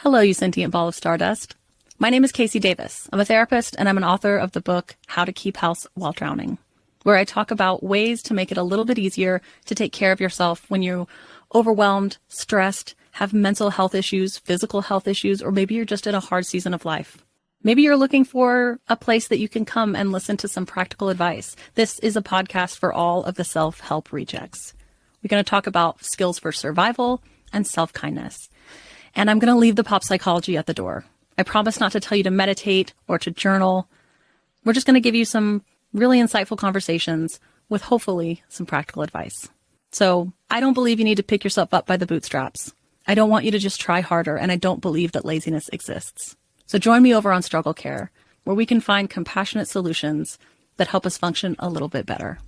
Hello, you sentient ball of stardust. My name is Casey Davis. I'm a therapist and I'm an author of the book How to Keep House While Drowning, where I talk about ways to make it a little bit easier to take care of yourself when you're overwhelmed, stressed, have mental health issues, physical health issues, or maybe you're just in a hard season of life. Maybe you're looking for a place that you can come and listen to some practical advice. This is a podcast for all of the self-help rejects. We're going to talk about skills for survival and self-kindness. And I'm going to leave the pop psychology at the door. I promise not to tell you to meditate or to journal. We're just going to give you some really insightful conversations with hopefully some practical advice. So I don't believe you need to pick yourself up by the bootstraps. I don't want you to just try harder, and I don't believe that laziness exists. So join me over on Struggle Care, where we can find compassionate solutions that help us function a little bit better.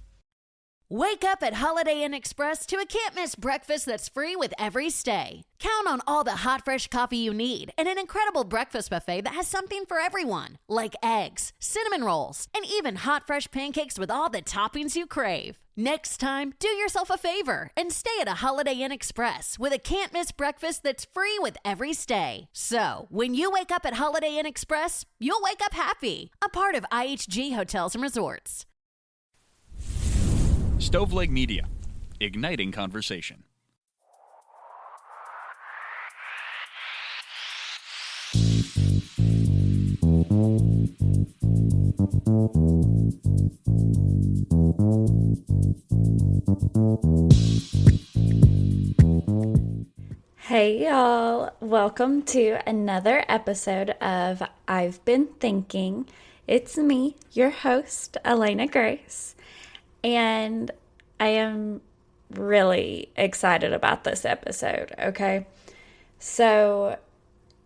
Wake up at Holiday Inn Express to a can't-miss breakfast that's free with every stay. Count on all the hot, fresh coffee you need and an incredible breakfast buffet that has something for everyone, like eggs, cinnamon rolls, and even hot, fresh pancakes with all the toppings you crave. Next time, do yourself a favor and stay at a Holiday Inn Express with a can't-miss breakfast that's free with every stay. So, when you wake up at Holiday Inn Express, you'll wake up happy, a part of IHG Hotels and Resorts. Stoveleg Media, igniting conversation. Hey y'all, welcome to another episode of I've Been Thinking. It's me, your host, Elena Grace. And I am really excited about this episode, okay? So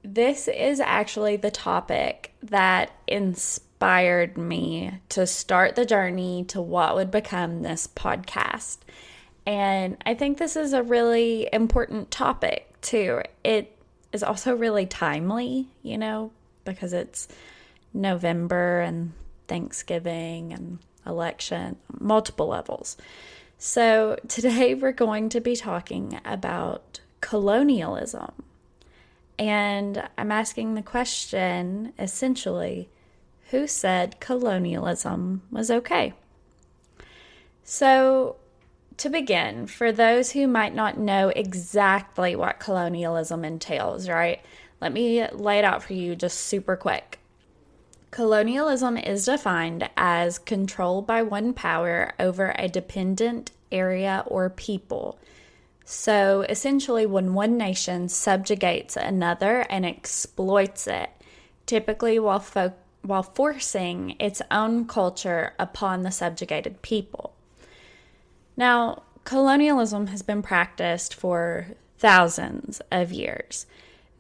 this is actually the topic that inspired me to start the journey to what would become this podcast. And I think this is a really important topic too. It is also really timely, because it's November and Thanksgiving and election, multiple levels. So today we're going to be talking about colonialism. And I'm asking the question, essentially, who said colonialism was okay? So to begin, for those who might not know exactly what colonialism entails, right? Let me lay it out for you just super quick. Colonialism is defined as control by one power over a dependent area or people. So essentially, when one nation subjugates another and exploits it, typically while forcing its own culture upon the subjugated people. Now, colonialism has been practiced for thousands of years.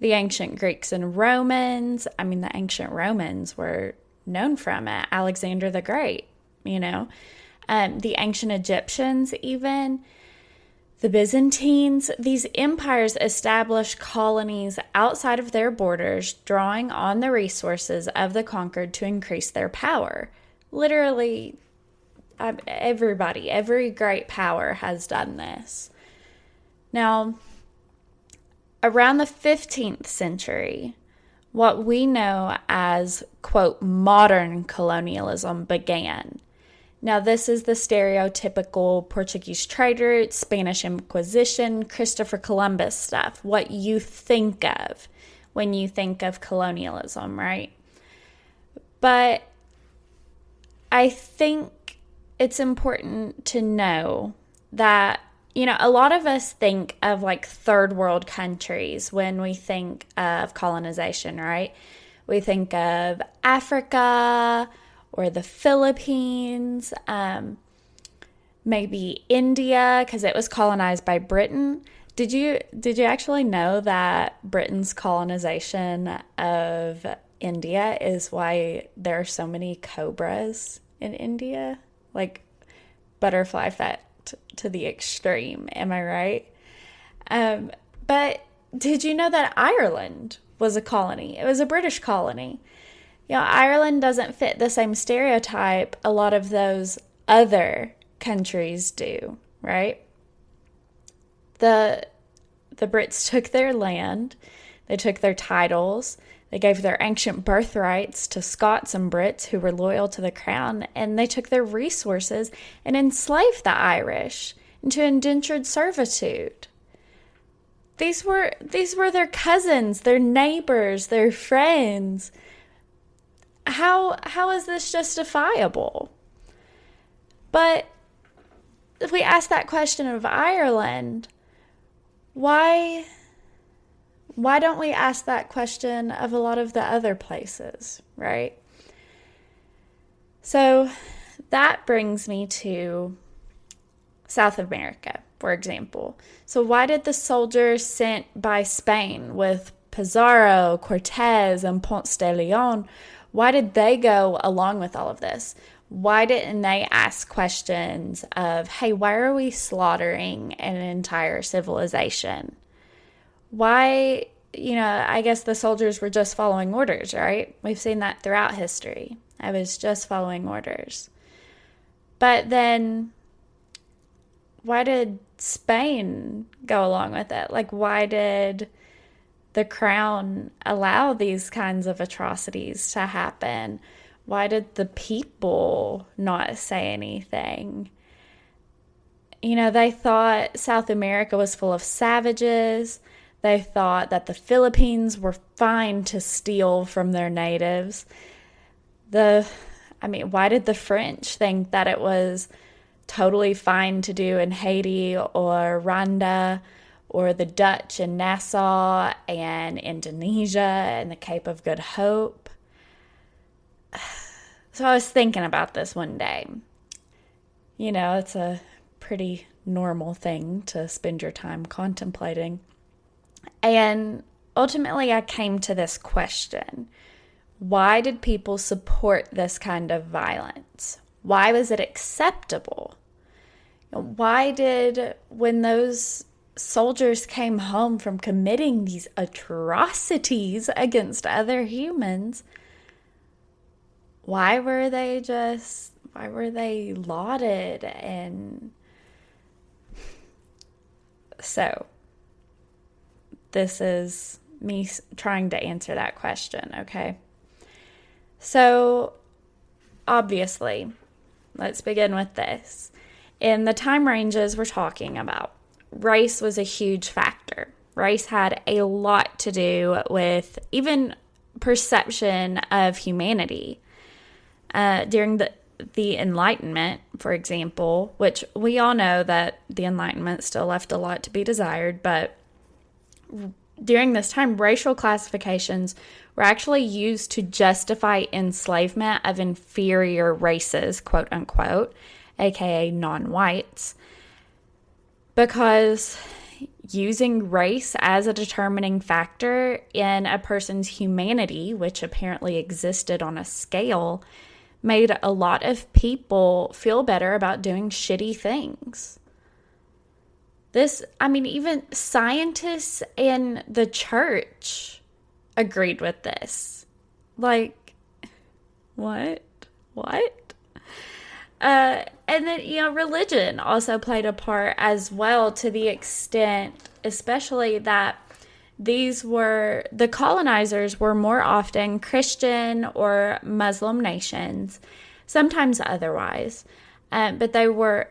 The ancient Greeks and Romans, the ancient Romans were known from it. Alexander the Great, the ancient Egyptians even, the Byzantines. These empires established colonies outside of their borders, drawing on the resources of the conquered to increase their power. Literally, every great power has done this. Now, around the 15th century, what we know as, quote, modern colonialism began. Now, this is the stereotypical Portuguese trade routes, Spanish Inquisition, Christopher Columbus stuff, what you think of when you think of colonialism, right? But I think it's important to know that a lot of us think of like third world countries when we think of colonization, right? We think of Africa or the Philippines, maybe India, because it was colonized by Britain. Did you actually know that Britain's colonization of India is why there are so many cobras in India? Like butterfly effect to the extreme, am I right? But did you know that Ireland was a colony? It was a British colony. Ireland doesn't fit the same stereotype a lot of those other countries do, right? The Brits took their land, They took their titles, they gave their ancient birthrights to Scots and Brits who were loyal to the crown, and they took their resources and enslaved the Irish into indentured servitude. These were their cousins, their neighbors, their friends. How is this justifiable? But if we ask that question of Ireland, why don't we ask that question of a lot of the other places, right? So that brings me to South America, for example. So why did the soldiers sent by Spain with Pizarro, Cortez, and Ponce de Leon, why did they go along with all of this? Why didn't they ask questions of, hey, why are we slaughtering an entire civilization? Why, I guess the soldiers were just following orders, right? We've seen that throughout history. I was just following orders. But then why did Spain go along with it? Like, why did the crown allow these kinds of atrocities to happen? Why did the people not say anything? They thought South America was full of savages. They thought that the Philippines were fine to steal from their natives. Why did the French think that it was totally fine to do in Haiti or Rwanda, or the Dutch in Nassau and Indonesia and the Cape of Good Hope? So I was thinking about this one day. It's a pretty normal thing to spend your time contemplating. And ultimately I came to this question. Why did people support this kind of violence? Why was it acceptable? Why did, when those soldiers came home from committing these atrocities against other humans, why were they lauded? And so this is me trying to answer that question, okay? So obviously, let's begin with this. In the time ranges we're talking about, race was a huge factor. Race had a lot to do with even perception of humanity. During the Enlightenment, for example, which we all know that the Enlightenment still left a lot to be desired, but during this time, racial classifications were actually used to justify enslavement of inferior races, quote unquote, aka non-whites, because using race as a determining factor in a person's humanity, which apparently existed on a scale, made a lot of people feel better about doing shitty things. Even scientists in the church agreed with this. Like, what? And then, religion also played a part as well, to the extent, especially that the colonizers were more often Christian or Muslim nations, sometimes otherwise, but they were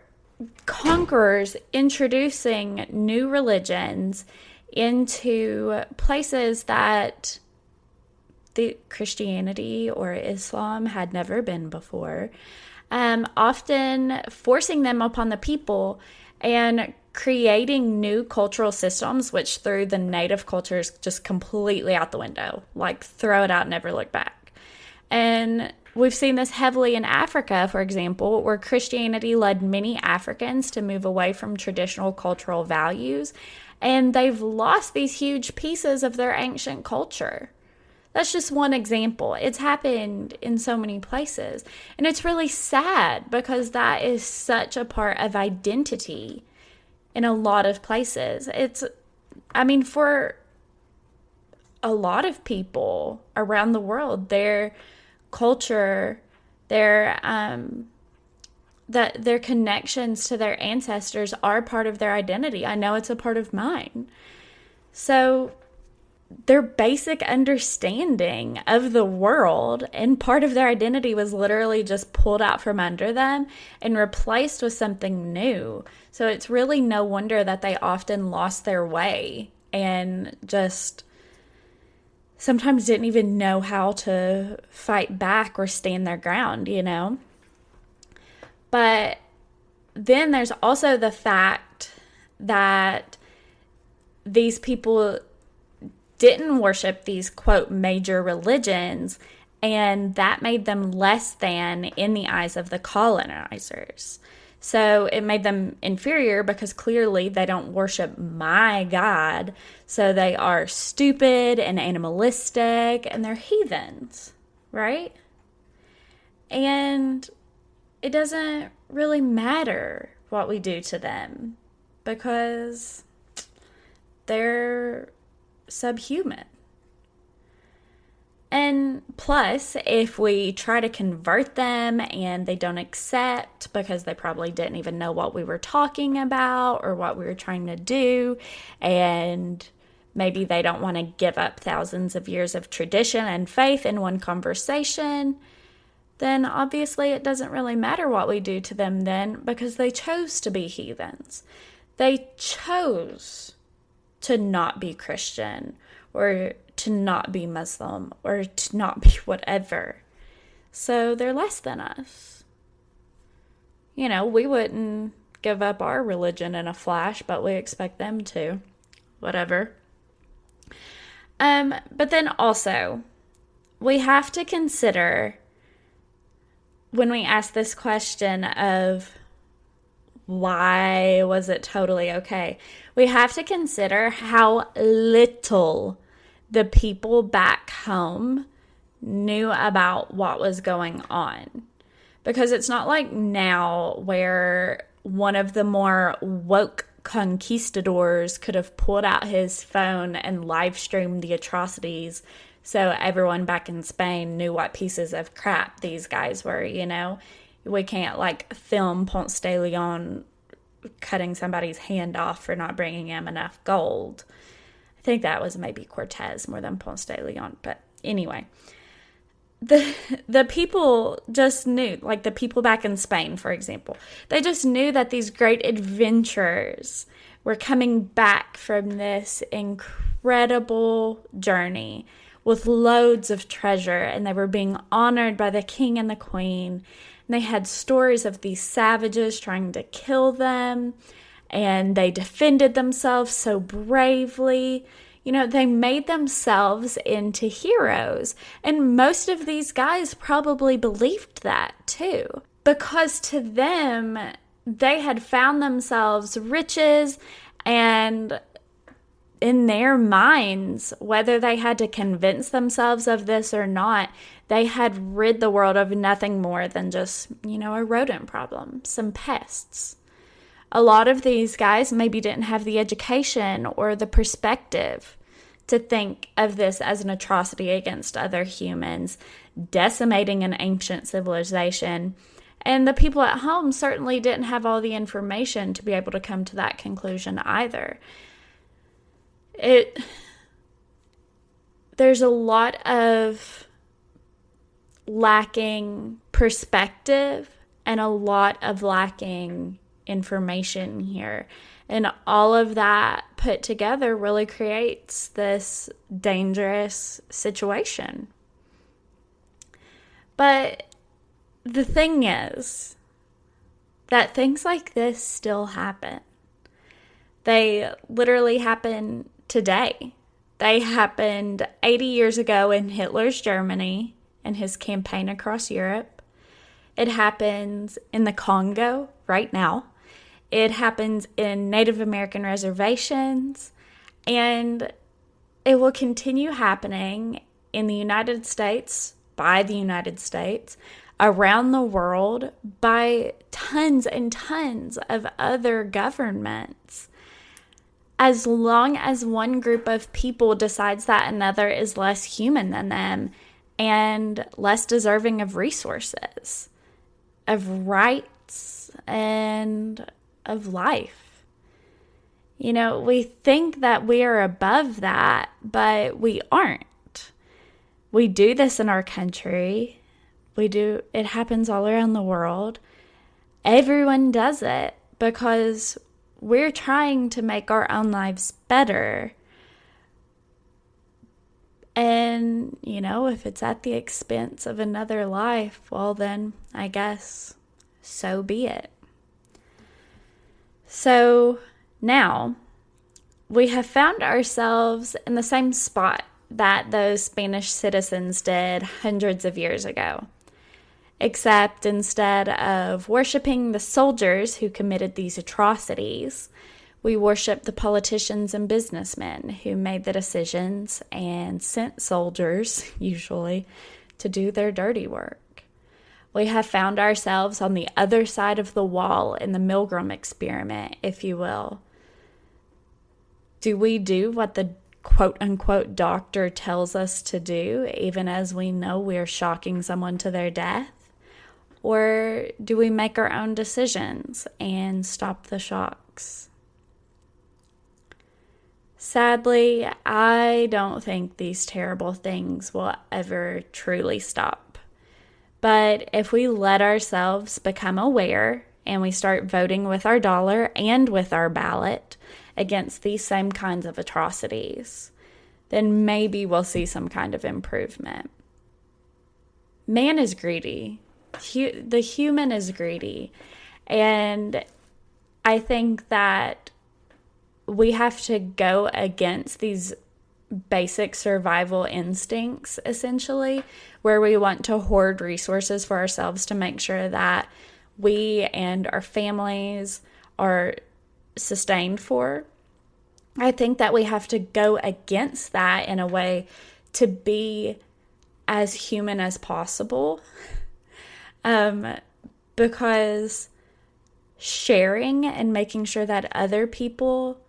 conquerors introducing new religions into places that the Christianity or Islam had never been before, often forcing them upon the people and creating new cultural systems, which threw the native cultures just completely out the window, like throw it out and never look back. And we've seen this heavily in Africa, for example, where Christianity led many Africans to move away from traditional cultural values, and they've lost these huge pieces of their ancient culture. That's just one example. It's happened in so many places, and it's really sad because that is such a part of identity in a lot of places. For a lot of people around the world, their culture, their connections to their ancestors are part of their identity. I know it's a part of mine. So their basic understanding of the world and part of their identity was literally just pulled out from under them and replaced with something new. So it's really no wonder that they often lost their way and just sometimes didn't even know how to fight back or stand their ground, you know? But then there's also the fact that these people didn't worship these, quote, major religions, and that made them less than in the eyes of the colonizers. So it made them inferior because clearly they don't worship my God. So they are stupid and animalistic and they're heathens, right? And it doesn't really matter what we do to them because they're subhuman. And plus, if we try to convert them and they don't accept because they probably didn't even know what we were talking about or what we were trying to do, and maybe they don't want to give up thousands of years of tradition and faith in one conversation, then obviously it doesn't really matter what we do to them then because they chose to be heathens. They chose to not be Christian or to not be Muslim or to not be whatever. So they're less than us. You know, we wouldn't give up our religion in a flash, but we expect them to. Whatever. But then also, we have to consider when we ask this question of why was it totally okay, we have to consider how little the people back home knew about what was going on. Because it's not like now where one of the more woke conquistadors could have pulled out his phone and live streamed the atrocities so everyone back in Spain knew what pieces of crap these guys were, you know? We can't like film Ponce de Leon cutting somebody's hand off for not bringing him enough gold. I think that was maybe Cortez more than Ponce de Leon. But anyway, the people just knew, like the people back in Spain, for example, they just knew that these great adventurers were coming back from this incredible journey with loads of treasure, and they were being honored by the king and the queen. And they had stories of these savages trying to kill them, and they defended themselves so bravely. You know, they made themselves into heroes. And most of these guys probably believed that too, because to them, they had found themselves riches, and in their minds, whether they had to convince themselves of this or not, they had rid the world of nothing more than just, you know, a rodent problem, some pests. A lot of these guys maybe didn't have the education or the perspective to think of this as an atrocity against other humans, decimating an ancient civilization. And the people at home certainly didn't have all the information to be able to come to that conclusion either. There's a lot of lacking perspective and a lot of lacking information here. And all of that put together really creates this dangerous situation. But the thing is that things like this still happen. They literally happen today. They happened 80 years ago in Hitler's Germany and his campaign across Europe. It happens in the Congo right now. It happens in Native American reservations, and it will continue happening in the United States, by the United States, around the world, by tons and tons of other governments. As long as one group of people decides that another is less human than them and less deserving of resources, of rights, and of life. We think that we are above that, but we aren't. We do this in our country. It happens all around the world. Everyone does it because we're trying to make our own lives better. And, if it's at the expense of another life, well, then I guess so be it. So now we have found ourselves in the same spot that those Spanish citizens did hundreds of years ago. Except instead of worshiping the soldiers who committed these atrocities, we worship the politicians and businessmen who made the decisions and sent soldiers, usually, to do their dirty work. We have found ourselves on the other side of the wall in the Milgram experiment, if you will. Do we do what the quote-unquote doctor tells us to do, even as we know we're shocking someone to their death? Or do we make our own decisions and stop the shocks? Sadly, I don't think these terrible things will ever truly stop. But if we let ourselves become aware and we start voting with our dollar and with our ballot against these same kinds of atrocities, then maybe we'll see some kind of improvement. Man is greedy. The human is greedy. And I think that we have to go against these basic survival instincts, essentially, where we want to hoard resources for ourselves to make sure that we and our families are sustained for. I think that we have to go against that in a way to be as human as possible. Because sharing and making sure that other people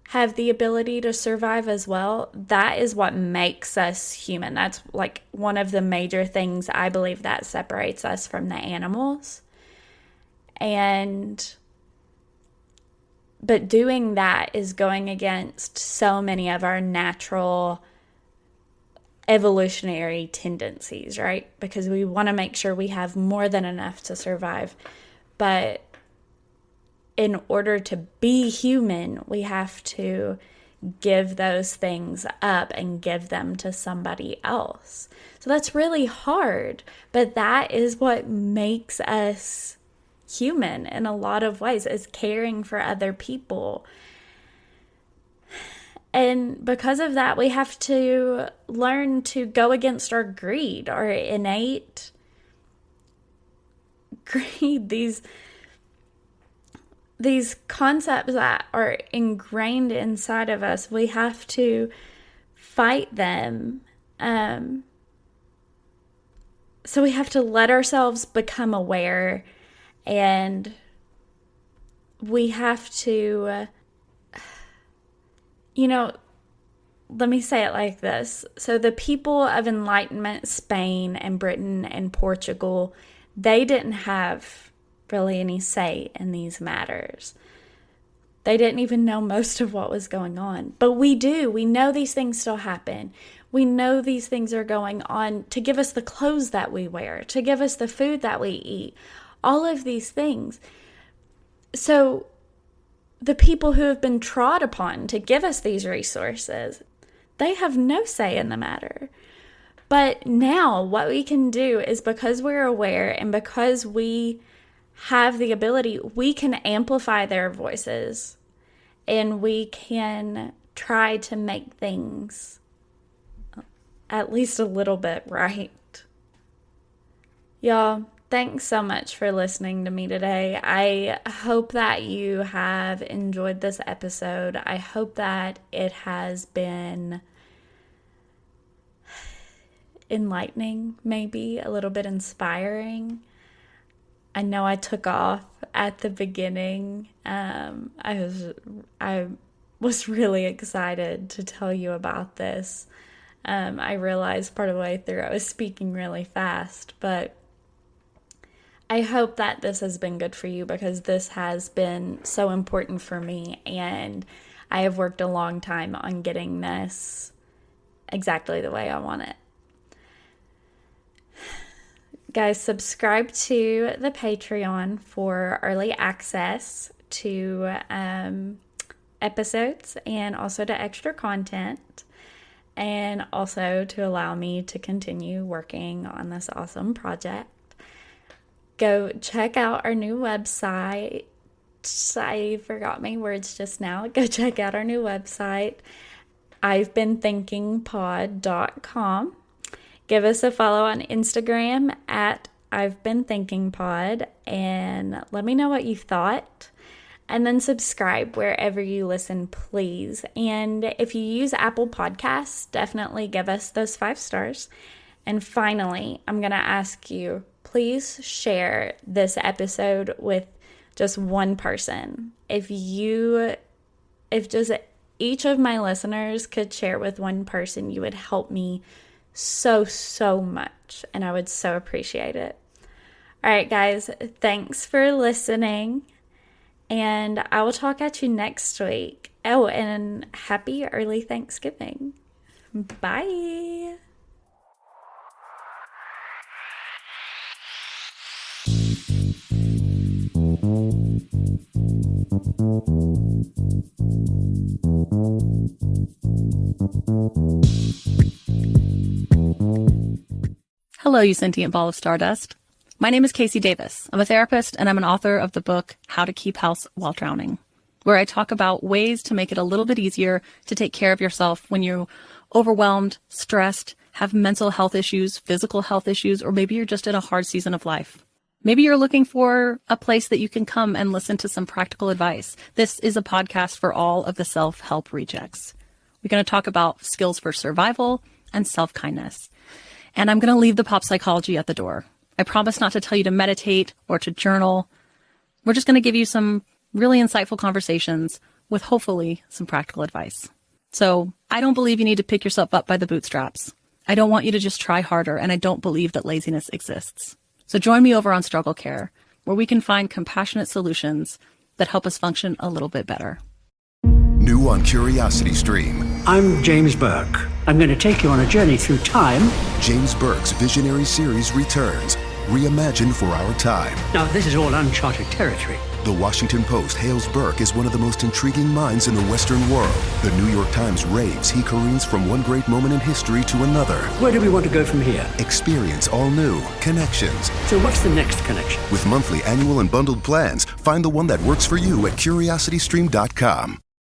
have the ability to survive as well, that is what makes us human. That's like one of the major things I believe that separates us from the animals. But doing that is going against so many of our natural evolutionary tendencies, right? Because we want to make sure we have more than enough to survive. But in order to be human, we have to give those things up and give them to somebody else. So that's really hard, but that is what makes us human in a lot of ways, is caring for other people. And because of that, we have to learn to go against our greed, our innate greed, these concepts that are ingrained inside of us. We have to fight them. So we have to let ourselves become aware, and we have to, let me say it like this. So the people of Enlightenment, Spain and Britain and Portugal, they didn't have really any say in these matters. They didn't even know most of what was going on. But we do. We know these things still happen. We know these things are going on to give us the clothes that we wear, to give us the food that we eat, all of these things. So the people who have been trod upon to give us these resources, they have no say in the matter. But now what we can do is, because we're aware and because we have the ability, we can amplify their voices and we can try to make things at least a little bit right. Y'all, thanks so much for listening to me today. I hope that you have enjoyed this episode. I hope that it has been enlightening, maybe a little bit inspiring. I know I took off at the beginning. I was really excited to tell you about this. I realized part of the way through I was speaking really fast, but I hope that this has been good for you, because this has been so important for me, and I have worked a long time on getting this exactly the way I want it. Guys, subscribe to the Patreon for early access to episodes and also to extra content, and also to allow me to continue working on this awesome project. Go check out our new website. I forgot my words just now. Go check out our new website, I'veBeenThinkingPod.com. Give us a follow on Instagram at I'veBeenThinkingPod, and let me know what you thought. And then subscribe wherever you listen, please. And if you use Apple Podcasts, definitely give us those 5 stars. And finally, I'm going to ask you, please share this episode with just one person. If just each of my listeners could share with one person, you would help me so much, and I would so appreciate it. All right, guys, thanks for listening, and I will talk at you next week. Oh, and happy early Thanksgiving. Bye. Hello, you sentient ball of stardust. My name is Casey Davis. I'm a therapist, and I'm an author of the book How to Keep House While Drowning, where I talk about ways to make it a little bit easier to take care of yourself when you're overwhelmed, stressed, have mental health issues, physical health issues, or maybe you're just in a hard season of life. Maybe you're looking for a place that you can come and listen to some practical advice. This is a podcast for all of the self-help rejects. We're going to talk about skills for survival and self-kindness. And I'm going to leave the pop psychology at the door. I promise not to tell you to meditate or to journal. We're just going to give you some really insightful conversations with hopefully some practical advice. So I don't believe you need to pick yourself up by the bootstraps. I don't want you to just try harder, and I don't believe that laziness exists. So join me over on Struggle Care, where we can find compassionate solutions that help us function a little bit better. New on Curiosity Stream. I'm James Burke. I'm going to take you on a journey through time. James Burke's visionary series returns, reimagined for our time. Now, this is all uncharted territory. The Washington Post hails Burke as one of the most intriguing minds in the Western world. The New York Times raves he careens from one great moment in history to another. Where do we want to go from here? Experience all new connections. So what's the next connection? With monthly, annual, and bundled plans, find the one that works for you at CuriosityStream.com.